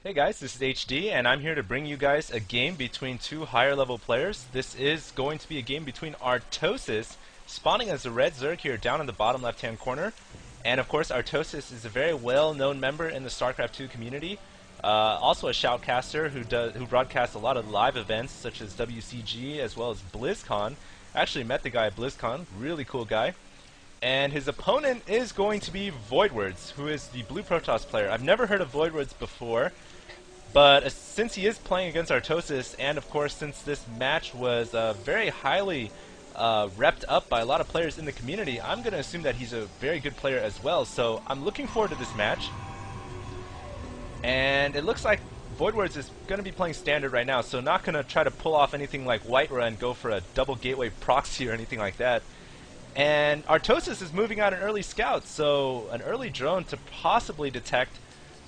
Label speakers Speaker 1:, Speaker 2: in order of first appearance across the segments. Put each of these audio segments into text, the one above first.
Speaker 1: Hey guys, this is HD, and I'm here to bring you guys a game between two higher level players. This is going to be a game between Artosis, spawning as a red Zerg here down in the bottom left hand corner. And of course, Artosis is a very well known member in the Starcraft 2 community. Also a shoutcaster who broadcasts a lot of live events such as WCG as well as BlizzCon. I actually met the guy at BlizzCon, really cool guy. And his opponent is going to be Voidwords, who is the Blue Protoss player. I've never heard of Voidwords before, but since he is playing against Artosis, and of course since this match was very highly repped up by a lot of players in the community, I'm going to assume that he's a very good player as well. So I'm looking forward to this match. And it looks like Voidwords is going to be playing standard right now, so not going to try to pull off anything like Whiterun, go for a double gateway proxy or anything like that. And Artosis is moving out an early scout, so an early drone to possibly detect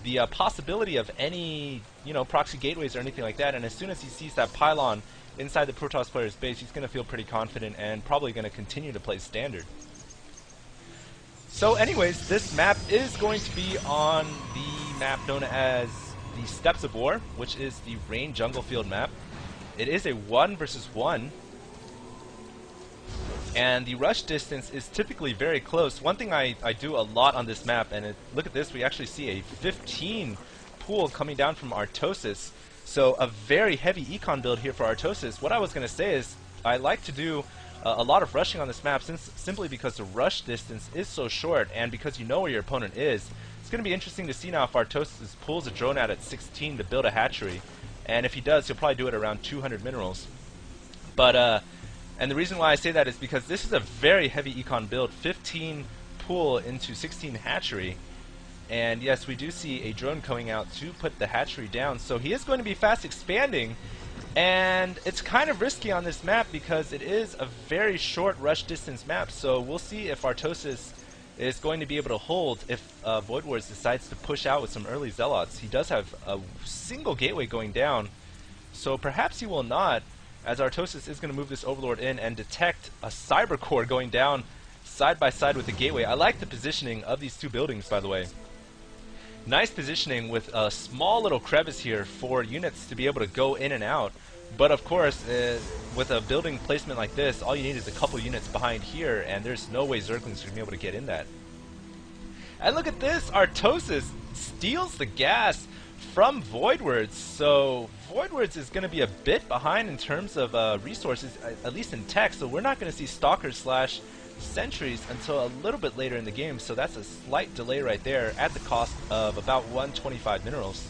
Speaker 1: the possibility of any, proxy gateways or anything like that. And as soon as he sees that pylon inside the Protoss player's base, he's going to feel pretty confident and probably going to continue to play standard. So anyways, this map is going to be on the map known as the Steppes of War, which is the Rain Jungle Field map. It is a 1 versus 1. And the rush distance is typically very close. One thing I do a lot on this map, and look at this, we actually see a 15 pool coming down from Artosis. So a very heavy econ build here for Artosis. What I was going to say is I like to do a lot of rushing on this map simply because the rush distance is so short and because you know where your opponent is. It's going to be interesting to see now if Artosis pulls a drone out at 16 to build a hatchery. And if he does, he'll probably do it around 200 minerals. And the reason why I say that is because this is a very heavy econ build, 15 pool into 16 hatchery. And yes, we do see a drone coming out to put the hatchery down. So he is going to be fast expanding. And it's kind of risky on this map because it is a very short rush distance map. So we'll see if Artosis is going to be able to hold if Voidwords decides to push out with some early Zealots. He does have a single gateway going down. So perhaps he will not, as Artosis is going to move this Overlord in and detect a Cyber Core going down side by side with the gateway. I like the positioning of these two buildings, by the way. Nice positioning with a small little crevice here for units to be able to go in and out. But of course, with a building placement like this, all you need is a couple units behind here, and there's no way Zerglings are going to be able to get in that. And look at this! Artosis steals the gas from Voidwords, so Voidwords is going to be a bit behind in terms of resources, at least in tech, so we're not going to see Stalkers slash Sentries until a little bit later in the game, so that's a slight delay right there at the cost of about 125 minerals.